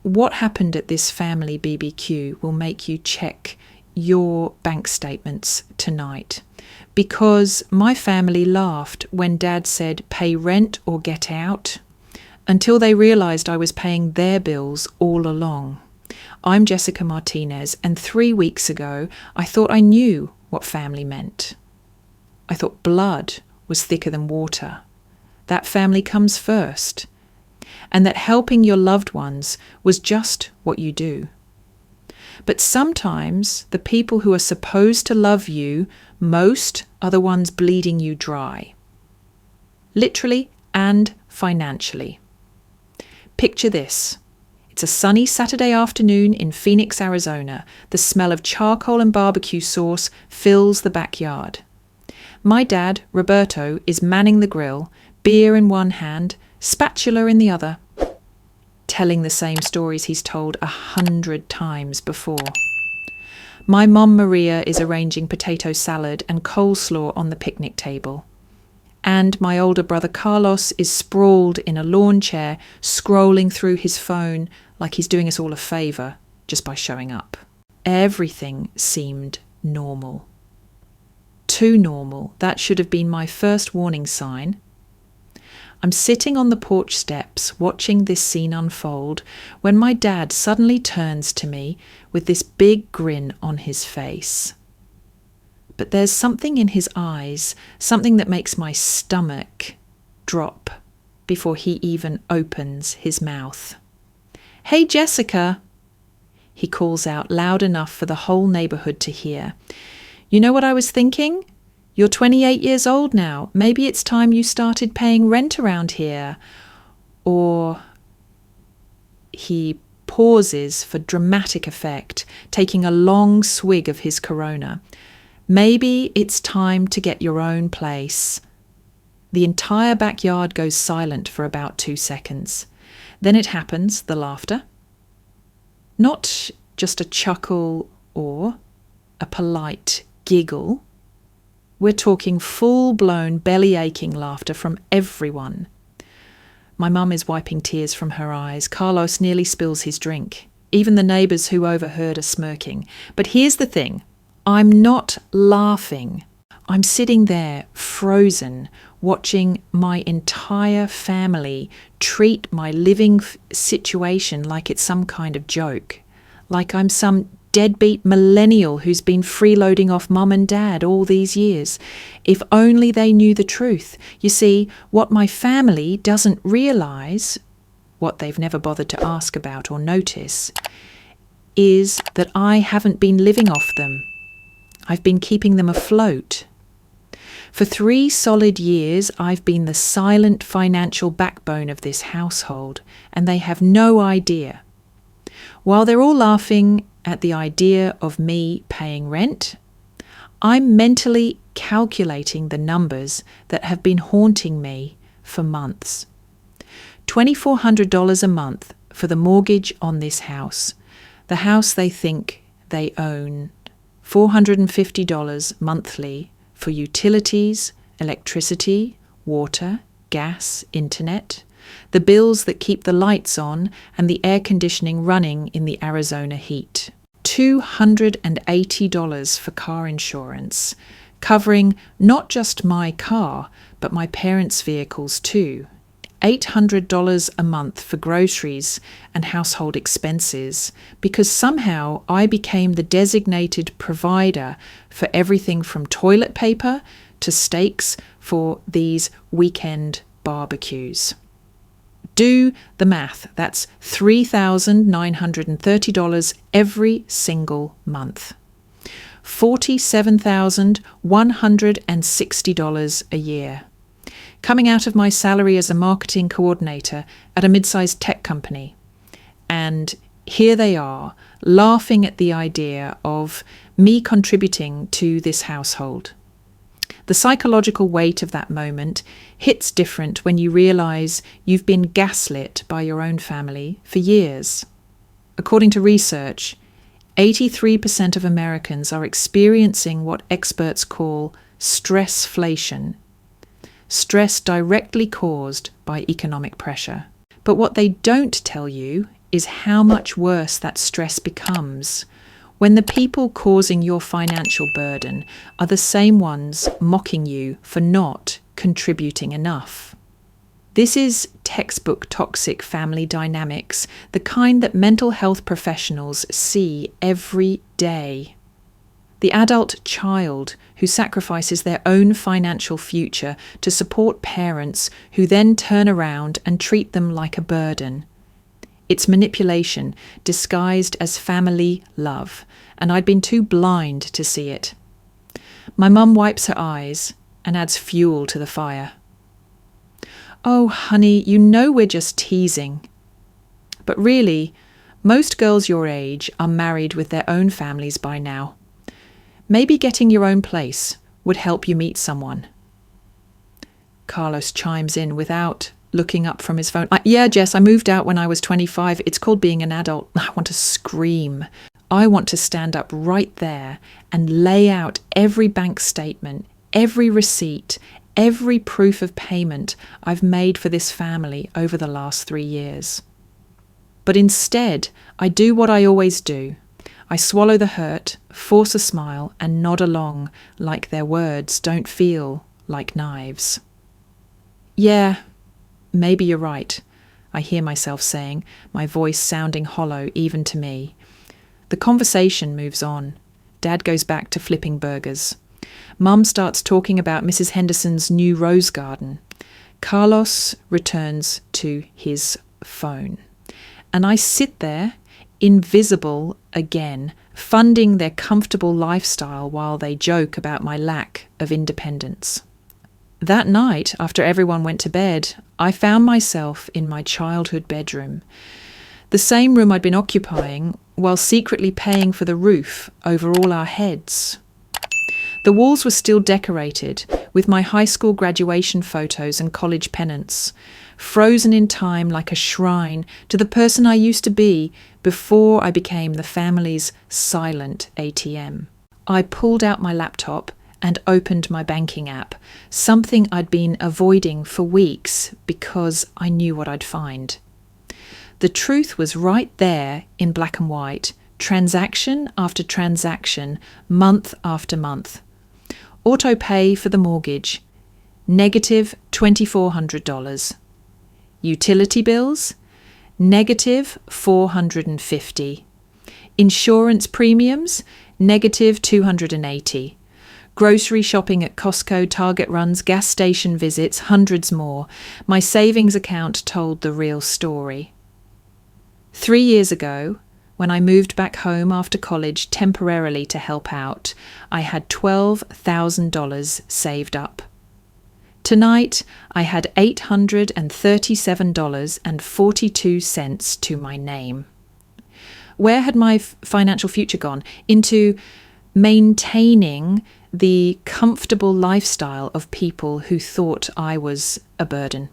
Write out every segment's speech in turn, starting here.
what happened at this family BBQ will make you check your bank statements tonight, because my family laughed when Dad said pay rent or get out, until they realised I was paying their bills all along. I'm Jessica Martinez, and 3 weeks ago I thought I knew what family meant. I thought blood was thicker than water. That family comes first, and that helping your loved ones was just what you do. But sometimes the people who are supposed to love you most are the ones bleeding you dry, literally and financially. Picture this. It's a sunny Saturday afternoon in Phoenix, Arizona. The smell of charcoal and barbecue sauce fills the backyard. My dad, Roberto, is manning the grill, beer in one hand, spatula in the other, telling the same stories he's told 100 times before. My mom, Maria, is arranging potato salad and coleslaw on the picnic table. And my older brother Carlos is sprawled in a lawn chair, scrolling through his phone like he's doing us all a favour just by showing up. Everything seemed normal. Too normal. That should have been my first warning sign. I'm sitting on the porch steps watching this scene unfold when my dad suddenly turns to me with this big grin on his face. But there's something in his eyes, something that makes my stomach drop before he even opens his mouth. "Hey, Jessica," he calls out loud enough for the whole neighbourhood to hear. "You know what I was thinking? You're 28 years old now. Maybe it's time you started paying rent around here." Or he pauses for dramatic effect, taking a long swig of his Corona. "Maybe it's time to get your own place." The entire backyard goes silent for about 2 seconds. Then it happens, the laughter. Not just a chuckle or a polite giggle. We're talking full-blown, belly-aching laughter from everyone. My mum is wiping tears from her eyes. Carlos nearly spills his drink. Even the neighbours who overheard are smirking. But here's the thing. I'm not laughing. I'm sitting there, frozen, watching my entire family treat my living situation like it's some kind of joke. Like I'm some deadbeat millennial who's been freeloading off mum and dad all these years. If only they knew the truth. You see, what my family doesn't realise, what they've never bothered to ask about or notice, is that I haven't been living off them. I've been keeping them afloat. For 3 solid years, I've been the silent financial backbone of this household, and they have no idea. While they're all laughing at the idea of me paying rent, I'm mentally calculating the numbers that have been haunting me for months. $2,400 a month for the mortgage on this house, the house they think they own. $450 monthly for utilities, electricity, water, gas, internet, the bills that keep the lights on and the air conditioning running in the Arizona heat. $280 for car insurance, covering not just my car, but my parents' vehicles too. $800 a month for groceries and household expenses, because somehow I became the designated provider for everything from toilet paper to steaks for these weekend barbecues. Do the math. That's $3,930 every single month. $47,160 a year. Coming out of my salary as a marketing coordinator at a mid-sized tech company. And here they are, laughing at the idea of me contributing to this household. The psychological weight of that moment hits different when you realise you've been gaslit by your own family for years. According to research, 83% of Americans are experiencing what experts call stressflation, stress directly caused by economic pressure. But what they don't tell you is how much worse that stress becomes when the people causing your financial burden are the same ones mocking you for not contributing enough. This is textbook toxic family dynamics, the kind that mental health professionals see every day. The adult child who sacrifices their own financial future to support parents who then turn around and treat them like a burden. It's manipulation disguised as family love, and I'd been too blind to see it. My mum wipes her eyes and adds fuel to the fire. "Oh, honey, you know we're just teasing." But really, most girls your age are married with their own families by now. Maybe getting your own place would help you meet someone. Carlos chimes in without looking up from his phone. "Yeah, Jess, I moved out when I was 25. It's called being an adult." I want to scream. I want to stand up right there and lay out every bank statement, every receipt, every proof of payment I've made for this family over the last 3 years. But instead, I do what I always do. I swallow the hurt, force a smile, and nod along like their words don't feel like knives. "Yeah, maybe you're right," I hear myself saying, my voice sounding hollow even to me. The conversation moves on. Dad goes back to flipping burgers. Mum starts talking about Mrs. Henderson's new rose garden. Carlos returns to his phone. And I sit there, invisible again, funding their comfortable lifestyle while they joke about my lack of independence. That night, after everyone went to bed, I found myself in my childhood bedroom, the same room I'd been occupying while secretly paying for the roof over all our heads. The walls were still decorated with my high school graduation photos and college pennants, frozen in time like a shrine to the person I used to be before I became the family's silent ATM. I pulled out my laptop and opened my banking app, something I'd been avoiding for weeks because I knew what I'd find. The truth was right there in black and white, transaction after transaction, month after month. Auto pay for the mortgage, negative $2,400. Utility bills, negative $450. Insurance premiums, negative $280. Grocery shopping at Costco, Target runs, gas station visits, hundreds more. My savings account told the real story. 3 years ago, when I moved back home after college temporarily to help out, I had $12,000 saved up. Tonight, I had $837.42 to my name. Where had my financial future gone? Into maintaining the comfortable lifestyle of people who thought I was a burden.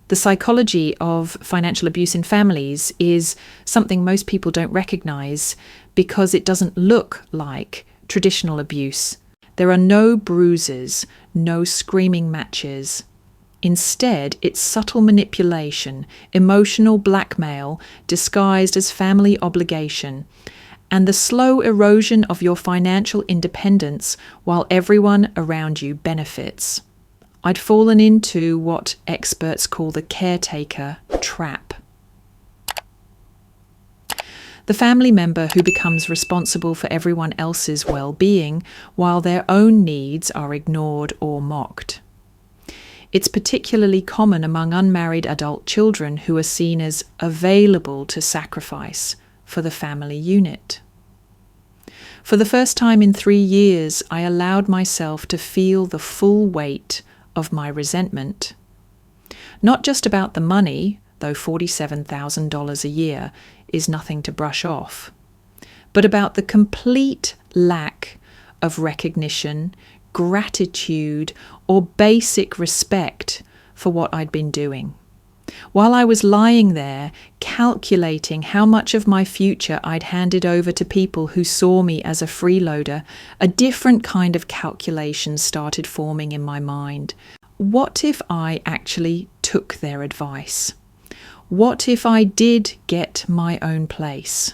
The psychology of financial abuse in families is something most people don't recognize because it doesn't look like traditional abuse. There are no bruises, no screaming matches. Instead, it's subtle manipulation, emotional blackmail disguised as family obligation, and the slow erosion of your financial independence while everyone around you benefits. I'd fallen into what experts call the caretaker trap. The family member who becomes responsible for everyone else's well-being while their own needs are ignored or mocked. It's particularly common among unmarried adult children who are seen as available to sacrifice for the family unit. For the first time in 3 years, I allowed myself to feel the full weight of my resentment. Not just about the money, though $47,000 a year is nothing to brush off, but about the complete lack of recognition, gratitude, or basic respect for what I'd been doing. While I was lying there, calculating how much of my future I'd handed over to people who saw me as a freeloader, a different kind of calculation started forming in my mind. What if I actually took their advice? What if I did get my own place?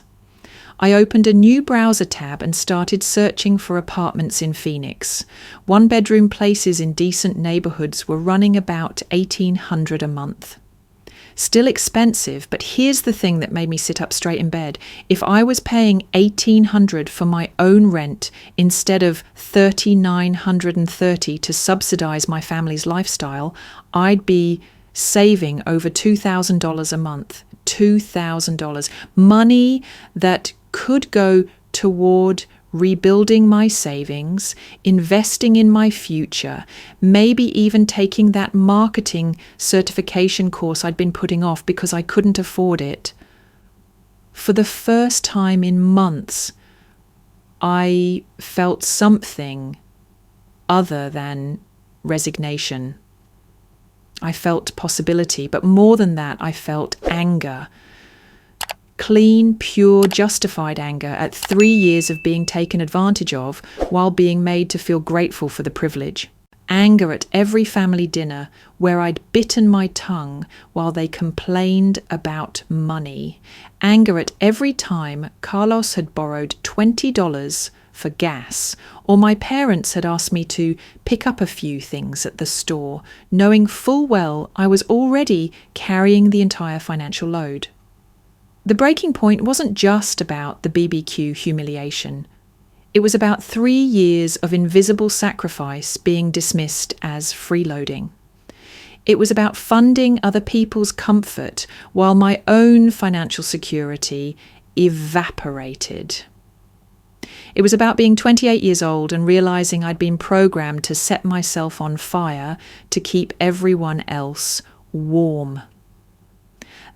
I opened a new browser tab and started searching for apartments in Phoenix. One-bedroom places in decent neighborhoods were running about $1,800 a month. Still expensive, but here's the thing that made me sit up straight in bed. If I was paying $1,800 for my own rent instead of $3,930 to subsidize my family's lifestyle, I'd be saving over $2,000 a month. $2,000. Money that could go toward rebuilding my savings, investing in my future, maybe even taking that marketing certification course I'd been putting off because I couldn't afford it. For the first time in months, I felt something other than resignation. I felt possibility, but more than that, I felt anger. Clean, pure, justified anger at 3 years of being taken advantage of while being made to feel grateful for the privilege. Anger at every family dinner where I'd bitten my tongue while they complained about money. Anger at every time Carlos had borrowed $20 for gas, or my parents had asked me to pick up a few things at the store, knowing full well I was already carrying the entire financial load. The breaking point wasn't just about the BBQ humiliation. It was about 3 years of invisible sacrifice being dismissed as freeloading. It was about funding other people's comfort while my own financial security evaporated. It was about being 28 years old and realizing I'd been programmed to set myself on fire to keep everyone else warm.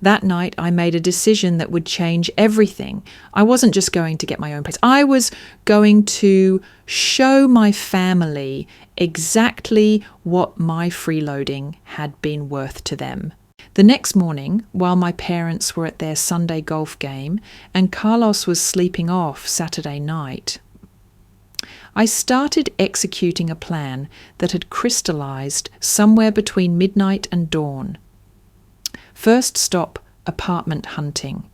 That night, I made a decision that would change everything. I wasn't just going to get my own place. I was going to show my family exactly what my freeloading had been worth to them. The next morning, while my parents were at their Sunday golf game and Carlos was sleeping off Saturday night, I started executing a plan that had crystallized somewhere between midnight and dawn. First stop, apartment hunting.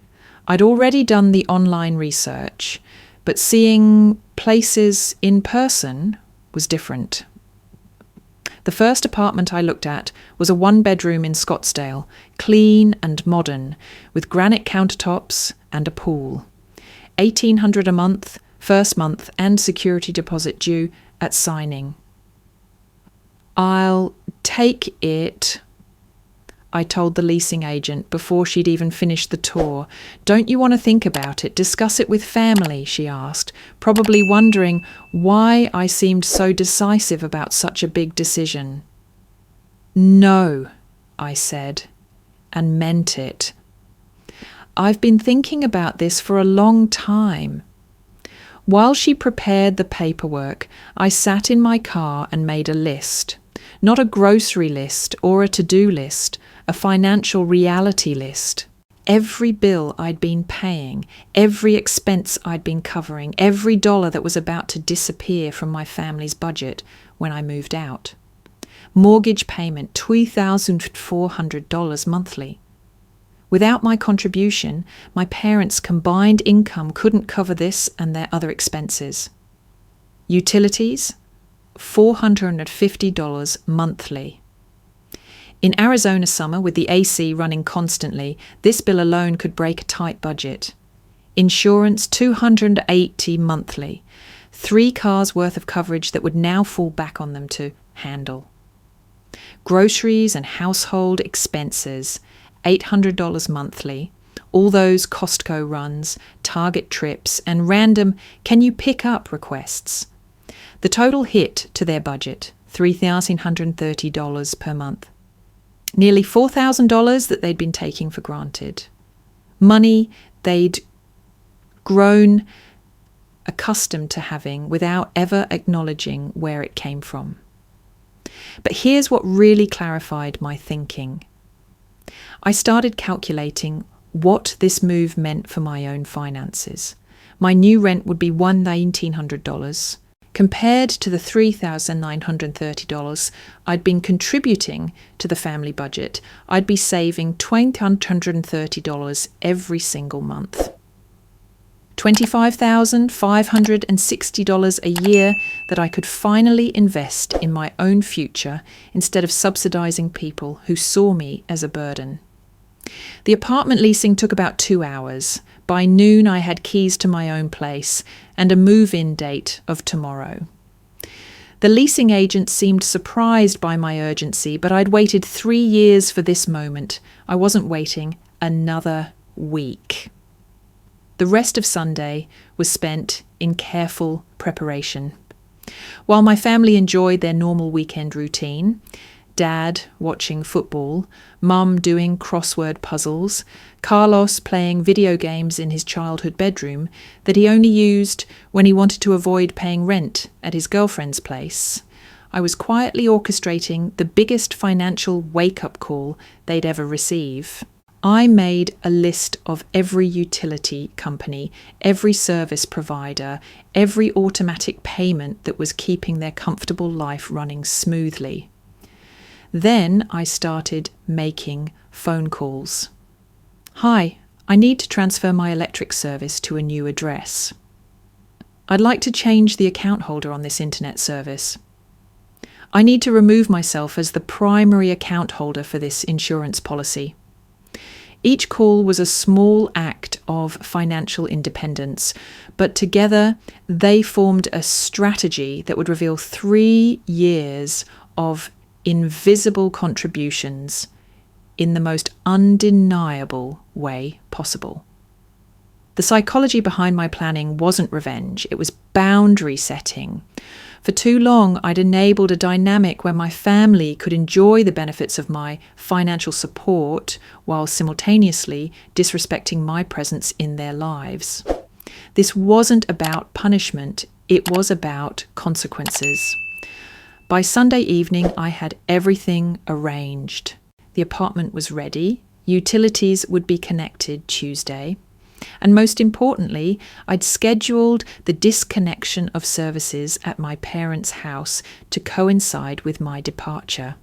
I'd already done the online research, but seeing places in person was different. The first apartment I looked at was a 1-bedroom in Scottsdale, clean and modern, with granite countertops and a pool. $1,800 a month, first month, and security deposit due at signing. "I'll take it," I told the leasing agent before she'd even finished the tour. "Don't you want to think about it? Discuss it with family?" she asked, probably wondering why I seemed so decisive about such a big decision. "No," I said, and meant it. "I've been thinking about this for a long time." While she prepared the paperwork, I sat in my car and made a list. Not a grocery list or a to-do list, a financial reality list. Every bill I'd been paying, every expense I'd been covering, every dollar that was about to disappear from my family's budget when I moved out. Mortgage payment, $2,400 monthly. Without my contribution, my parents' combined income couldn't cover this and their other expenses. Utilities, $450 monthly. In Arizona summer, with the AC running constantly, this bill alone could break a tight budget. Insurance, $280 monthly. 3 cars worth of coverage that would now fall back on them to handle. Groceries and household expenses, $800 monthly. All those Costco runs, Target trips, and random "can you pick up" requests. The total hit to their budget, $3,130 per month. Nearly $4,000 that they'd been taking for granted. Money they'd grown accustomed to having without ever acknowledging where it came from. But here's what really clarified my thinking. I started calculating what this move meant for my own finances. My new rent would be $1,900. Compared to the $3,930 I'd been contributing to the family budget, I'd be saving $2,830 every single month. $25,560 a year that I could finally invest in my own future instead of subsidizing people who saw me as a burden. The apartment leasing took about 2 hours. By noon, I had keys to my own place and a move-in date of tomorrow. The leasing agent seemed surprised by my urgency, but I'd waited 3 years for this moment. I wasn't waiting another week. The rest of Sunday was spent in careful preparation. While my family enjoyed their normal weekend routine, Dad watching football, Mum doing crossword puzzles, Carlos playing video games in his childhood bedroom that he only used when he wanted to avoid paying rent at his girlfriend's place, I was quietly orchestrating the biggest financial wake-up call they'd ever receive. I made a list of every utility company, every service provider, every automatic payment that was keeping their comfortable life running smoothly. Then I started making phone calls. Hi, I need to transfer my electric service to a new address. I'd like to change the account holder on this internet service. I need to remove myself as the primary account holder for this insurance policy. Each call was a small act of financial independence, but together they formed a strategy that would reveal 3 years of invisible contributions in the most undeniable way possible. The psychology behind my planning wasn't revenge, it was boundary setting. For too long, I'd enabled a dynamic where my family could enjoy the benefits of my financial support while simultaneously disrespecting my presence in their lives. This wasn't about punishment, it was about consequences. By Sunday evening, I had everything arranged. The apartment was ready, utilities would be connected Tuesday, and most importantly, I'd scheduled the disconnection of services at my parents' house to coincide with my departure.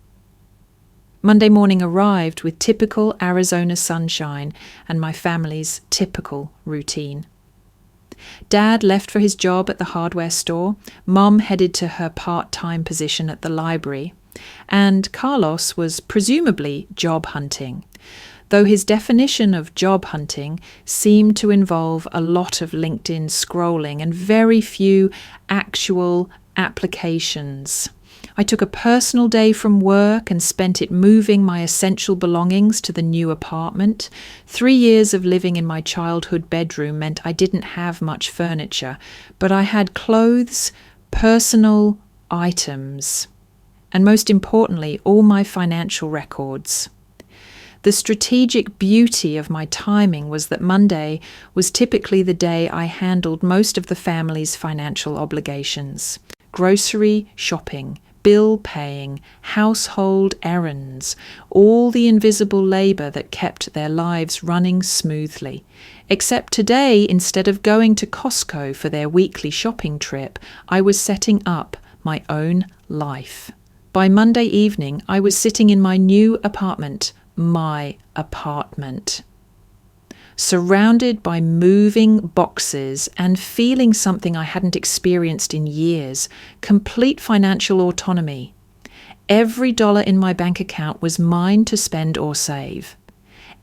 Monday morning arrived with typical Arizona sunshine and my family's typical routine. Dad left for his job at the hardware store, Mum headed to her part-time position at the library, and Carlos was presumably job hunting, though his definition of job hunting seemed to involve a lot of LinkedIn scrolling and very few actual applications. I took a personal day from work and spent it moving my essential belongings to the new apartment. 3 years of living in my childhood bedroom meant I didn't have much furniture, but I had clothes, personal items, and most importantly, all my financial records. The strategic beauty of my timing was that Monday was typically the day I handled most of the family's financial obligations. Grocery shopping, bill paying, household errands, all the invisible labour that kept their lives running smoothly. Except today, instead of going to Costco for their weekly shopping trip, I was setting up my own life. By Monday evening, I was sitting in my new apartment, surrounded by moving boxes and feeling something I hadn't experienced in years, complete financial autonomy. Every dollar in my bank account was mine to spend or save.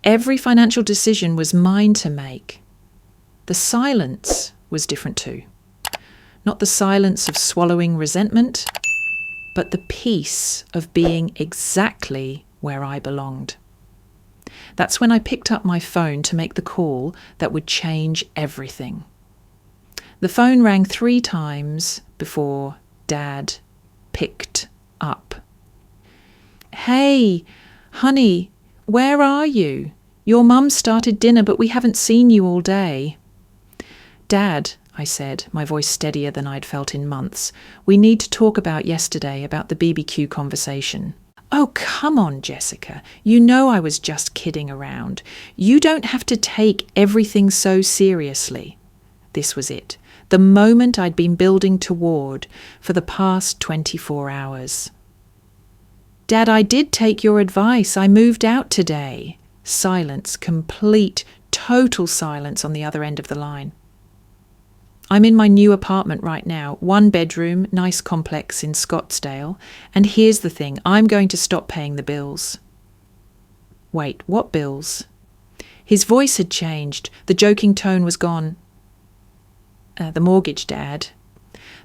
Every financial decision was mine to make. The silence was different too. Not the silence of swallowing resentment, but the peace of being exactly where I belonged. That's when I picked up my phone to make the call that would change everything. The phone rang 3 times before Dad picked up. "Hey, honey, where are you? Your mum started dinner, but we haven't seen you all day." "Dad," I said, my voice steadier than I'd felt in months, "we need to talk about yesterday, about the BBQ conversation." "Oh, come on, Jessica. You know I was just kidding around. You don't have to take everything so seriously." This was it. the moment I'd been building toward for the past 24 hours. "Dad, I did take your advice. I moved out today." Silence, complete, total silence on the other end of the line. "I'm in my new apartment right now, 1 bedroom, nice complex in Scottsdale, and here's the thing, I'm going to stop paying the bills." "Wait, what bills?" His voice had changed. The joking tone was gone. "The mortgage, Dad.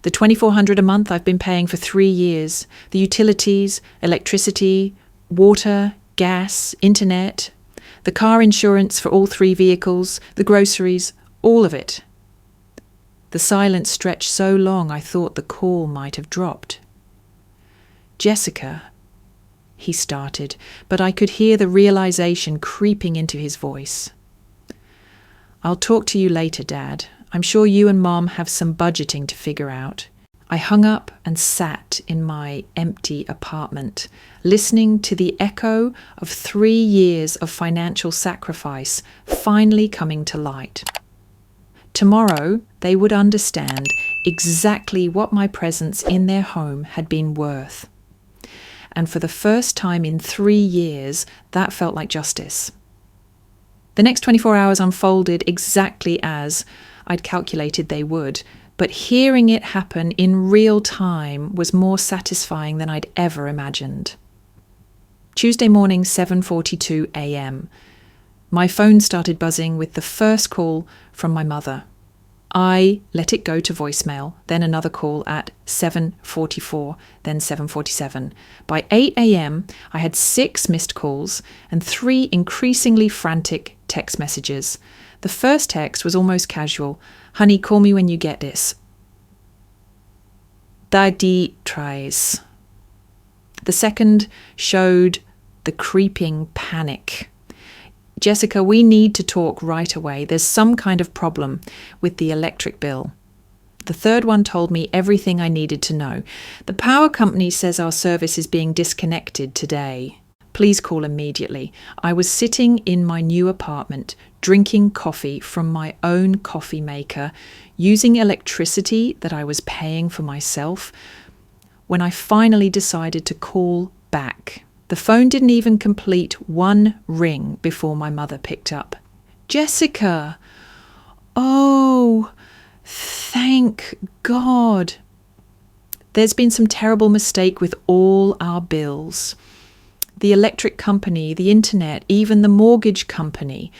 The $2,400 a month I've been paying for 3 years. The utilities, electricity, water, gas, internet, the car insurance for all 3 vehicles, the groceries, all of it." The silence stretched so long I thought the call might have dropped. "Jessica," he started, but I could hear the realization creeping into his voice. "I'll talk to you later, Dad. I'm sure you and Mom have some budgeting to figure out." I hung up and sat in my empty apartment, listening to the echo of 3 years of financial sacrifice finally coming to light. Tomorrow, they would understand exactly what my presence in their home had been worth. And for the first time in 3 years, that felt like justice. The next 24 hours unfolded exactly as I'd calculated they would, but hearing it happen in real time was more satisfying than I'd ever imagined. Tuesday morning, 7:42 a.m. My phone started buzzing with the first call from my mother. I let it go to voicemail, then another call at 7:44, then 7:47. By 8 a.m., I had 6 missed calls and 3 increasingly frantic text messages. The first text was almost casual. "Honey, call me when you get this." Daddy tries. The second showed the creeping panic. "Jessica, we need to talk right away. There's some kind of problem with the electric bill." The third one told me everything I needed to know. "The power company says our service is being disconnected today. Please call immediately." I was sitting in my new apartment, drinking coffee from my own coffee maker, using electricity that I was paying for myself, when I finally decided to call back. The phone didn't even complete 1 ring before my mother picked up. "Jessica! Oh, thank God. There's been some terrible mistake with all our bills. The electric company, the internet, even the mortgage company.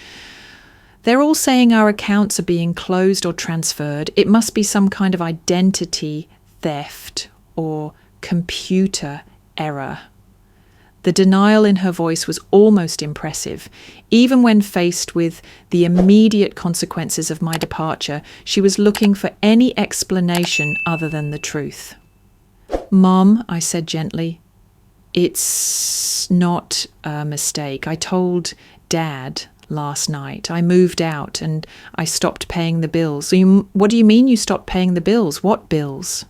They're all saying our accounts are being closed or transferred. It must be some kind of identity theft or computer error." The denial in her voice was almost impressive. Even when faced with the immediate consequences of my departure, she was looking for any explanation other than the truth. "Mom," I said gently, "it's not a mistake. I told Dad last night. I moved out and I stopped paying the bills." What do you mean you stopped paying the bills? What bills?"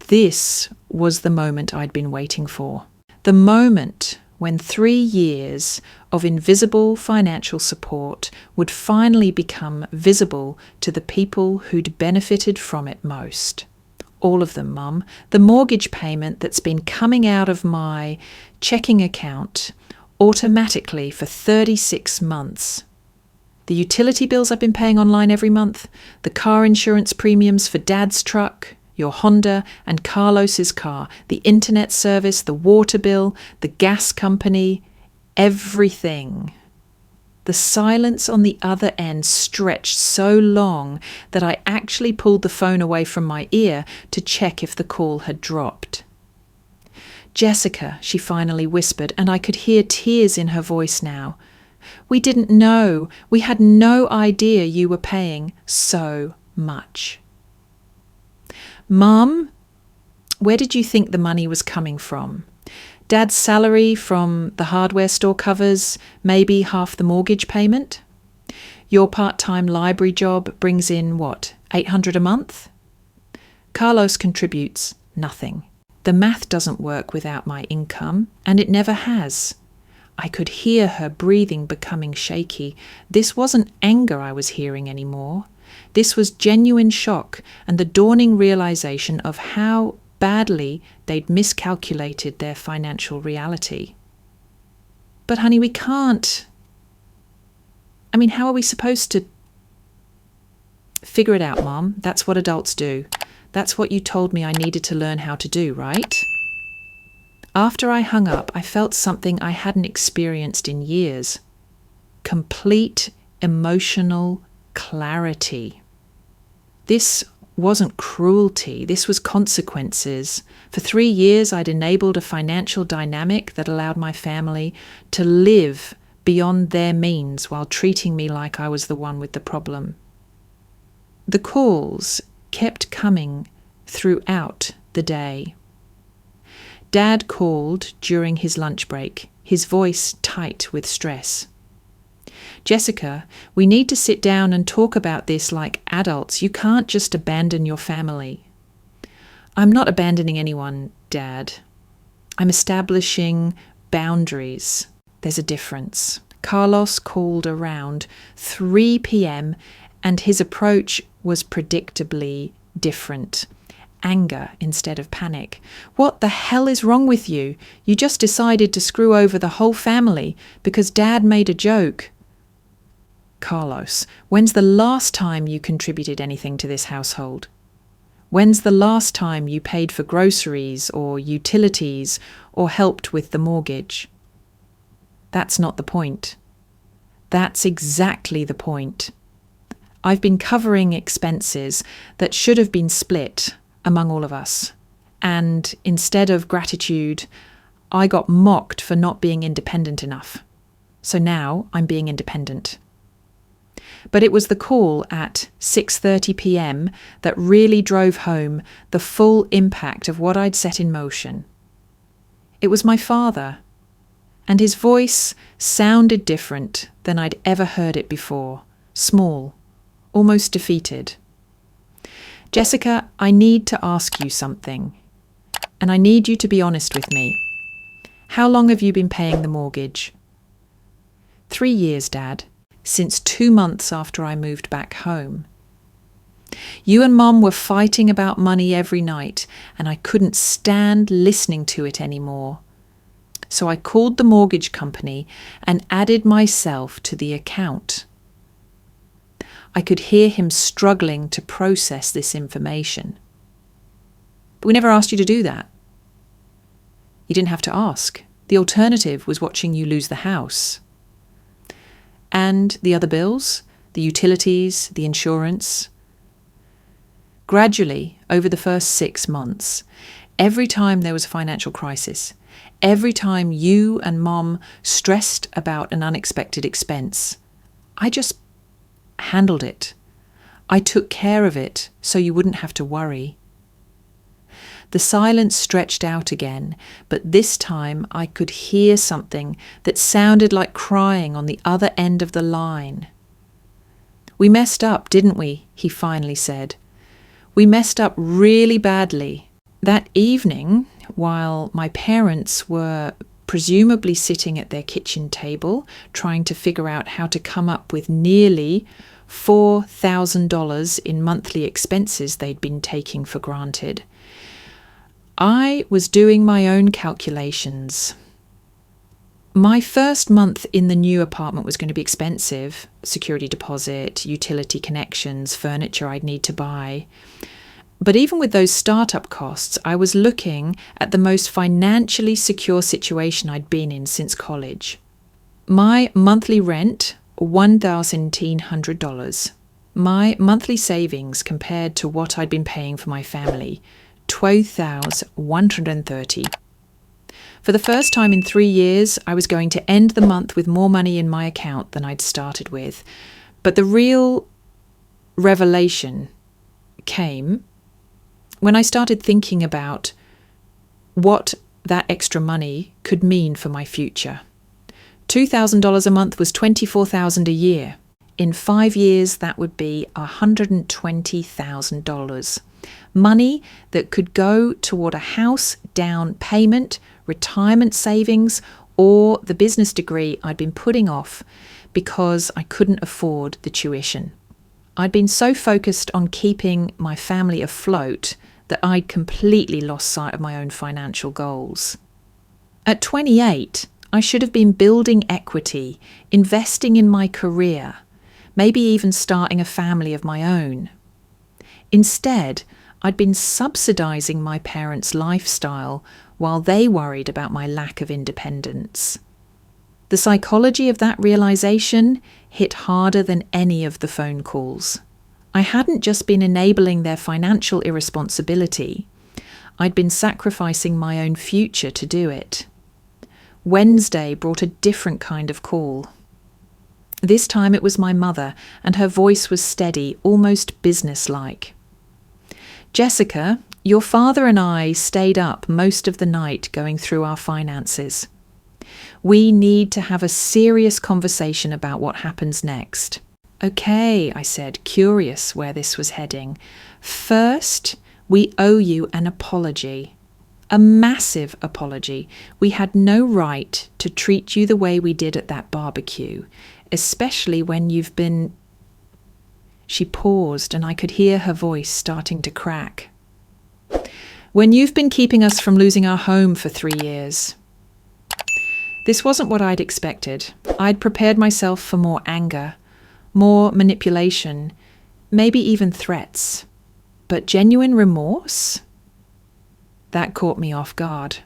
This was the moment I'd been waiting for. The moment when 3 years of invisible financial support would finally become visible to the people who'd benefited from it most. All of them, Mum. The mortgage payment that's been coming out of my checking account automatically for 36 months. The utility bills I've been paying online every month. The car insurance premiums for Dad's truck, your Honda and Carlos's car, the internet service, the water bill, the gas company, everything. The silence on the other end stretched so long that I actually pulled the phone away from my ear to check if the call had dropped. "Jessica," she finally whispered, and I could hear tears in her voice now. "We didn't know. We had no idea you were paying so much." "Mum, where did you think the money was coming from? Dad's salary from the hardware store covers maybe half the mortgage payment? Your part-time library job brings in, what, $800 a month? Carlos contributes nothing. The math doesn't work without my income, and it never has." I could hear her breathing becoming shaky. This wasn't anger I was hearing anymore. This was genuine shock and the dawning realization of how badly they'd miscalculated their financial reality. But honey, we can't. I mean, how are we supposed to figure it out, Mom? That's what adults do. That's what you told me I needed to learn how to do, right? After I hung up, I felt something I hadn't experienced in years. Complete emotional clarity. This wasn't cruelty, this was consequences. For 3 years, I'd enabled a financial dynamic that allowed my family to live beyond their means while treating me like I was the one with the problem. The calls kept coming throughout the day. Dad called during his lunch break, his voice tight with stress. Jessica, we need to sit down and talk about this like adults. You can't just abandon your family. I'm not abandoning anyone, Dad. I'm establishing boundaries. There's a difference. Carlos called around 3 p.m. and his approach was predictably different. Anger instead of panic. What the hell is wrong with you? You just decided to screw over the whole family because Dad made a joke. Carlos, when's the last time you contributed anything to this household? When's the last time you paid for groceries or utilities or helped with the mortgage? That's not the point. That's exactly the point. I've been covering expenses that should have been split among all of us. And instead of gratitude, I got mocked for not being independent enough. So now I'm being independent. But it was the call at 6:30 p.m. that really drove home the full impact of what I'd set in motion. It was my father, and his voice sounded different than I'd ever heard it before. Small, almost defeated. Jessica, I need to ask you something, and I need you to be honest with me. How long have you been paying the mortgage? 3 years, Dad, since 2 months after I moved back home. You and Mom were fighting about money every night, and I couldn't stand listening to it anymore. So I called the mortgage company and added myself to the account. I could hear him struggling to process this information. But we never asked you to do that. You didn't have to ask. The alternative was watching you lose the house. And the other bills, the utilities, the insurance. Gradually, over the first 6 months, every time there was a financial crisis, every time you and Mom stressed about an unexpected expense, I just handled it. I took care of it so you wouldn't have to worry. The silence stretched out again, but this time I could hear something that sounded like crying on the other end of the line. We messed up, didn't we? He finally said. We messed up really badly. That evening, while my parents were presumably sitting at their kitchen table, trying to figure out how to come up with nearly $4,000 in monthly expenses they'd been taking for granted, I was doing my own calculations. My first month in the new apartment was going to be expensive. Security deposit, utility connections, furniture I'd need to buy. But even with those startup costs, I was looking at the most financially secure situation I'd been in since college. My monthly rent, $1,900. My monthly savings compared to what I'd been paying for my family, $12,130. For the first time in 3 years, I was going to end the month with more money in my account than I'd started with. But the real revelation came when I started thinking about what that extra money could mean for my future. $2,000 a month was $24,000 a year. In 5 years, that would be $120,000. Money that could go toward a house down payment, retirement savings, or the business degree I'd been putting off because I couldn't afford the tuition. I'd been so focused on keeping my family afloat that I'd completely lost sight of my own financial goals. At 28, I should have been building equity, investing in my career, maybe even starting a family of my own. Instead, I'd been subsidising my parents' lifestyle while they worried about my lack of independence. The psychology of that realisation hit harder than any of the phone calls. I hadn't just been enabling their financial irresponsibility, I'd been sacrificing my own future to do it. Wednesday brought a different kind of call. This time it was my mother, and her voice was steady, almost businesslike. "Jessica, your father and I stayed up most of the night going through our finances. We need to have a serious conversation about what happens next." "Okay," I said, curious where this was heading. "First, we owe you an apology. A massive apology. We had no right to treat you the way we did at that barbecue, especially when you've been..." She paused, and I could hear her voice starting to crack. "When you've been keeping us from losing our home for 3 years. This wasn't what I'd expected. I'd prepared myself for more anger, more manipulation, maybe even threats. But genuine remorse? That caught me off guard.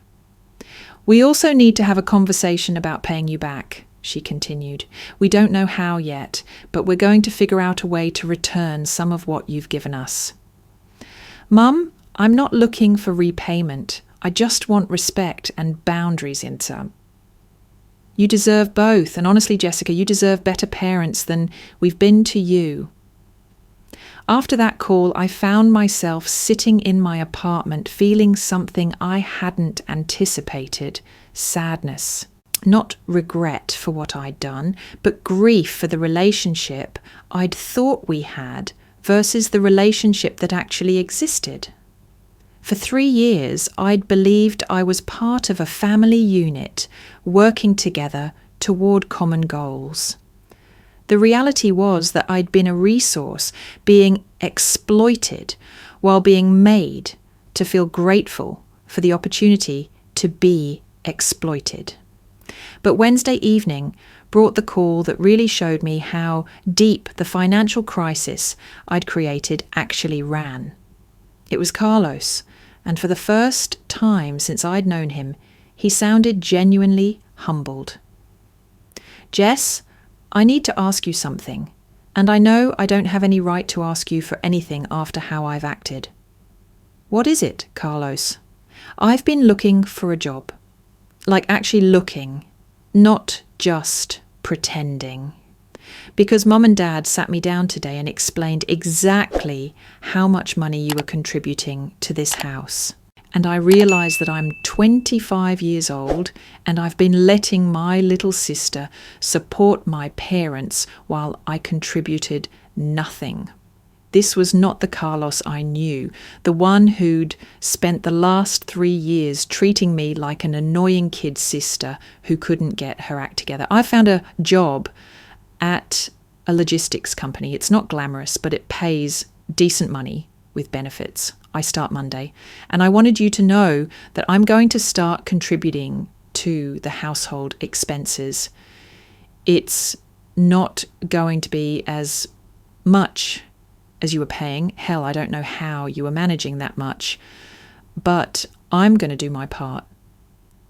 "We also need to have a conversation about paying you back," she continued. "We don't know how yet, but we're going to figure out a way to return some of what you've given us." "Mum, I'm not looking for repayment. I just want respect and boundaries in some." "You deserve both, and honestly, Jessica, you deserve better parents than we've been to you." After that call, I found myself sitting in my apartment feeling something I hadn't anticipated: sadness. Not regret for what I'd done, but grief for the relationship I'd thought we had versus the relationship that actually existed. For 3 years, I'd believed I was part of a family unit working together toward common goals. The reality was that I'd been a resource being exploited while being made to feel grateful for the opportunity to be exploited. But Wednesday evening brought the call that really showed me how deep the financial crisis I'd created actually ran. It was Carlos, and for the first time since I'd known him, he sounded genuinely humbled. "Jess, I need to ask you something, and I know I don't have any right to ask you for anything after how I've acted." "What is it, Carlos?" "I've been looking for a job. Like actually looking, not just pretending. Because Mum and Dad sat me down today and explained exactly how much money you were contributing to this house. And I realised that I'm 25 years old and I've been letting my little sister support my parents while I contributed nothing. This was not the Carlos I knew, the one who'd spent the last 3 years treating me like an annoying kid sister who couldn't get her act together. I found a job at a logistics company. It's not glamorous, but it pays decent money with benefits. I start Monday, and I wanted you to know that I'm going to start contributing to the household expenses. It's not going to be as much as you were paying. Hell, I don't know how you were managing that much, but I'm going to do my part."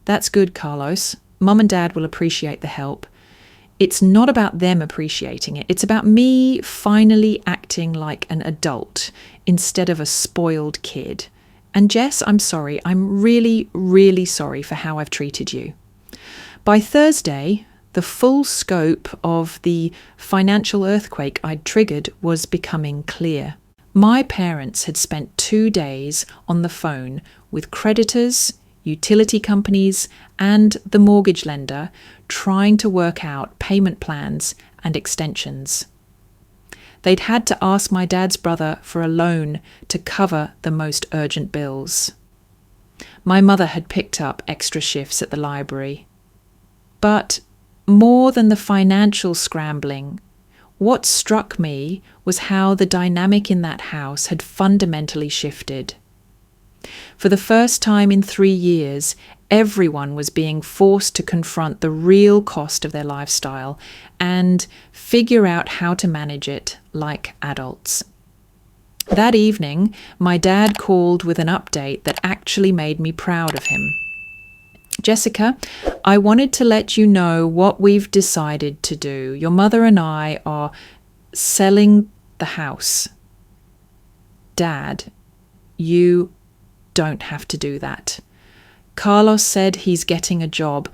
"That's good, Carlos. Mum and Dad will appreciate the help. It's not about them appreciating it. It's about me finally acting like an adult instead of a spoiled kid. And Jess, I'm sorry. I'm really, really sorry for how I've treated you." By Thursday, the full scope of the financial earthquake I'd triggered was becoming clear. My parents had spent 2 days on the phone with creditors, utility companies, and the mortgage lender trying to work out payment plans and extensions. They'd had to ask my dad's brother for a loan to cover the most urgent bills. My mother had picked up extra shifts at the library. But more than the financial scrambling What struck me was how the dynamic in that house had fundamentally shifted. For the first time in 3 years, everyone was being forced to confront the real cost of their lifestyle and figure out how to manage it like adults. That evening, my dad called with an update that actually made me proud of him. Jessica, I wanted to let you know what we've decided to do. Your mother and I are selling the house. Dad, you don't have to do that. Carlos said he's getting a job.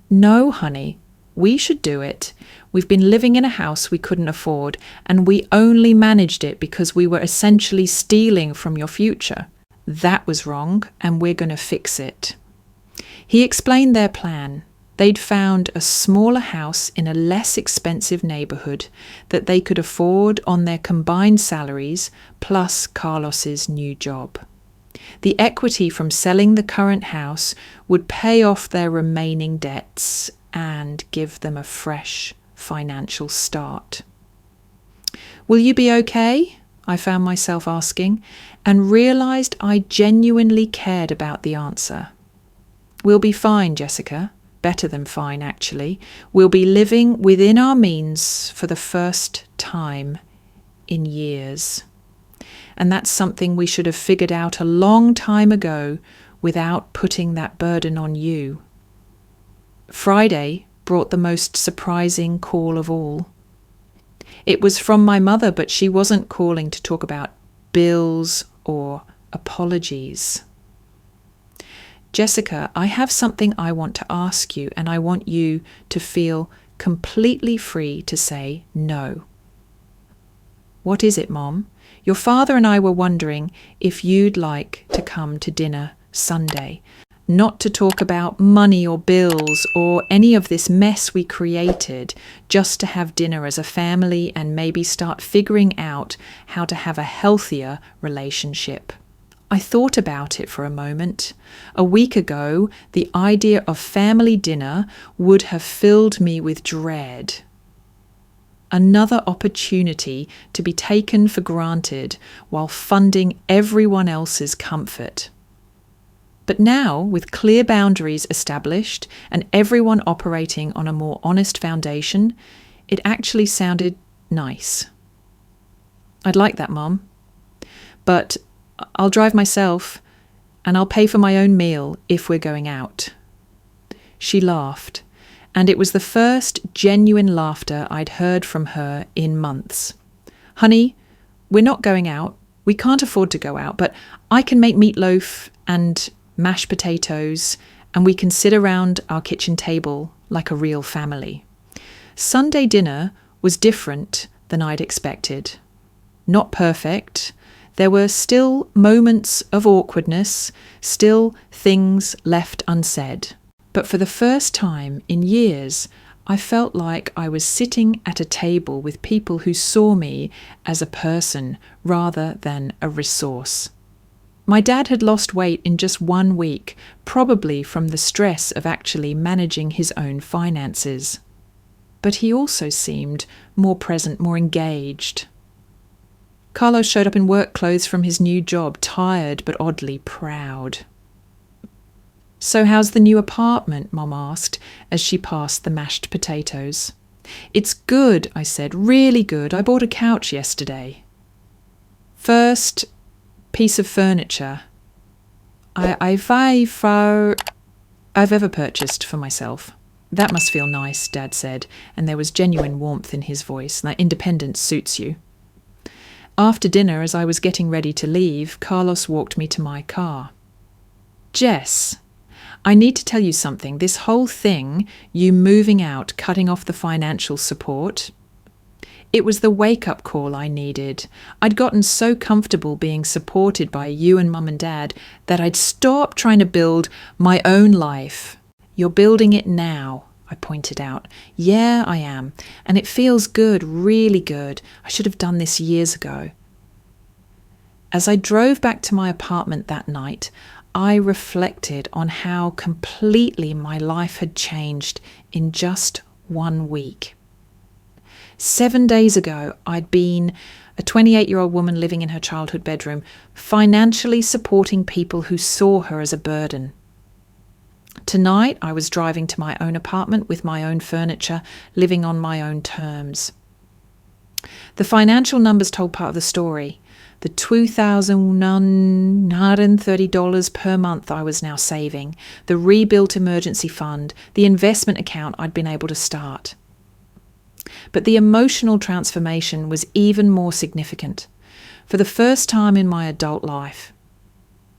No, honey, we should do it. We've been living in a house we couldn't afford, and we only managed it because we were essentially stealing from your future. That was wrong, and we're going to fix it. He explained their plan. They'd found a smaller house in a less expensive neighborhood that they could afford on their combined salaries plus Carlos's new job. The equity from selling the current house would pay off their remaining debts and give them a fresh financial start. Will you be okay? I found myself asking, and realized I genuinely cared about the answer. We'll be fine, Jessica. Better than fine, actually. We'll be living within our means for the first time in years. And that's something we should have figured out a long time ago without putting that burden on you. Friday brought the most surprising call of all. It was from my mother, but she wasn't calling to talk about bills or apologies. Jessica, I have something I want to ask you, and I want you to feel completely free to say no. What is it, Mom? Your father and I were wondering if you'd like to come to dinner Sunday. Not to talk about money or bills or any of this mess we created, just to have dinner as a family and maybe start figuring out how to have a healthier relationship. I thought about it for a moment. A week ago, the idea of family dinner would have filled me with dread. Another opportunity to be taken for granted while funding everyone else's comfort. But now, with clear boundaries established and everyone operating on a more honest foundation, it actually sounded nice. I'd like that, Mom. But I'll drive myself, and I'll pay for my own meal if we're going out. She laughed, and it was the first genuine laughter I'd heard from her in months. Honey, we're not going out. We can't afford to go out, but I can make meatloaf and mashed potatoes, and we can sit around our kitchen table like a real family. Sunday dinner was different than I'd expected. Not perfect. There were still moments of awkwardness, still things left unsaid. But for the first time in years, I felt like I was sitting at a table with people who saw me as a person rather than a resource. My dad had lost weight in just 1 week, probably from the stress of actually managing his own finances. But he also seemed more present, more engaged. Carlos showed up in work clothes from his new job, tired but oddly proud. So how's the new apartment? Mom asked as she passed the mashed potatoes. It's good, I said, really good. I bought a couch yesterday. First piece of furniture I've ever purchased for myself. That must feel nice, Dad said, and there was genuine warmth in his voice. That independence suits you. After dinner, as I was getting ready to leave, Carlos walked me to my car. Jess, I need to tell you something. This whole thing, you moving out, cutting off the financial support, it was the wake-up call I needed. I'd gotten so comfortable being supported by you and Mum and Dad that I'd stopped trying to build my own life. You're building it now, I pointed out. Yeah, I am. And it feels good, really good. I should have done this years ago. As I drove back to my apartment that night, I reflected on how completely my life had changed in just 1 week. 7 days ago, I'd been a 28-year-old woman living in her childhood bedroom, financially supporting people who saw her as a burden. Tonight, I was driving to my own apartment with my own furniture, living on my own terms. The financial numbers told part of the story. The $2,930 per month I was now saving, the rebuilt emergency fund, the investment account I'd been able to start. But the emotional transformation was even more significant. For the first time in my adult life,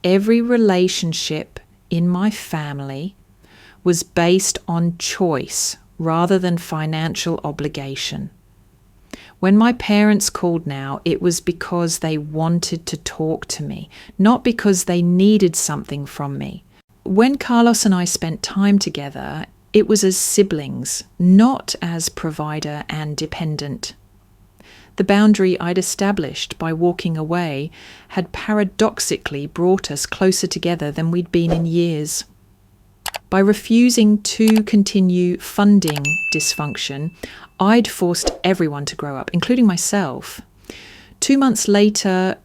every relationship in my family was based on choice rather than financial obligation. When my parents called now, it was because they wanted to talk to me, not because they needed something from me. When Carlos and I spent time together, it was as siblings, not as provider and dependent. The boundary I'd established by walking away had paradoxically brought us closer together than we'd been in years. By refusing to continue funding dysfunction, I'd forced everyone to grow up, including myself. 2 months later,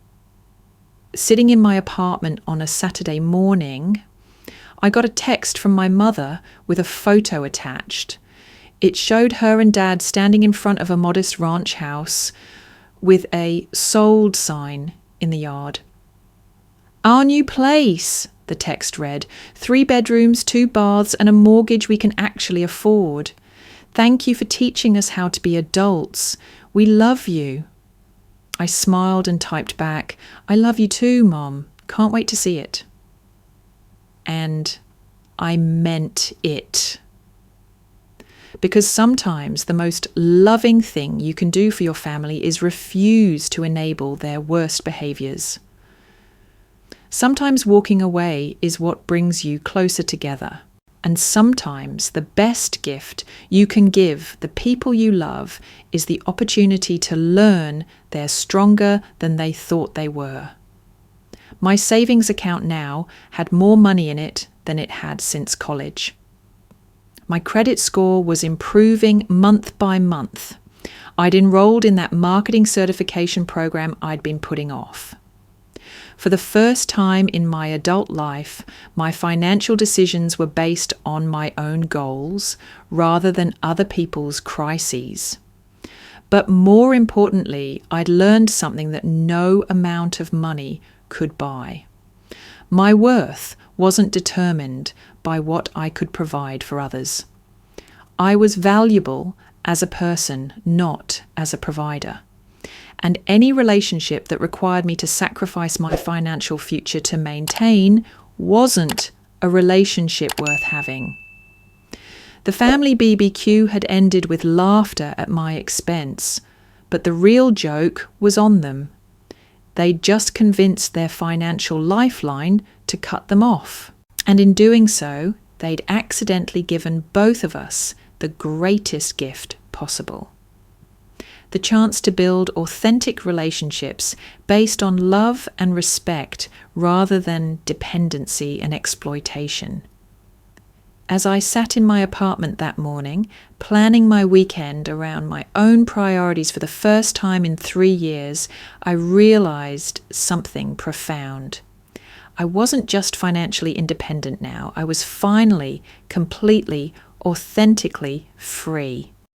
sitting in my apartment on a Saturday morning, I got a text from my mother with a photo attached. It showed her and Dad standing in front of a modest ranch house with a sold sign in the yard. "Our new place," the text read. 3 bedrooms, 2 baths, and a mortgage we can actually afford. Thank you for teaching us how to be adults. We love you. I smiled and typed back, "I love you too, Mom. Can't wait to see it." And I meant it. Because sometimes the most loving thing you can do for your family is refuse to enable their worst behaviours. Sometimes walking away is what brings you closer together. And sometimes the best gift you can give the people you love is the opportunity to learn they're stronger than they thought they were. My savings account now had more money in it than it had since college. My credit score was improving month by month. I'd enrolled in that marketing certification program I'd been putting off. For the first time in my adult life, my financial decisions were based on my own goals rather than other people's crises. But more importantly, I'd learned something that no amount of money could buy. My worth wasn't determined by what I could provide for others. I was valuable as a person, not as a provider. And any relationship that required me to sacrifice my financial future to maintain wasn't a relationship worth having. The family BBQ had ended with laughter at my expense, but the real joke was on them. They'd just convinced their financial lifeline to cut them off. And in doing so, they'd accidentally given both of us the greatest gift possible. The chance to build authentic relationships based on love and respect rather than dependency and exploitation. As I sat in my apartment that morning, planning my weekend around my own priorities for the first time in 3 years, I realized something profound. I wasn't just financially independent now. I was finally, completely, authentically free.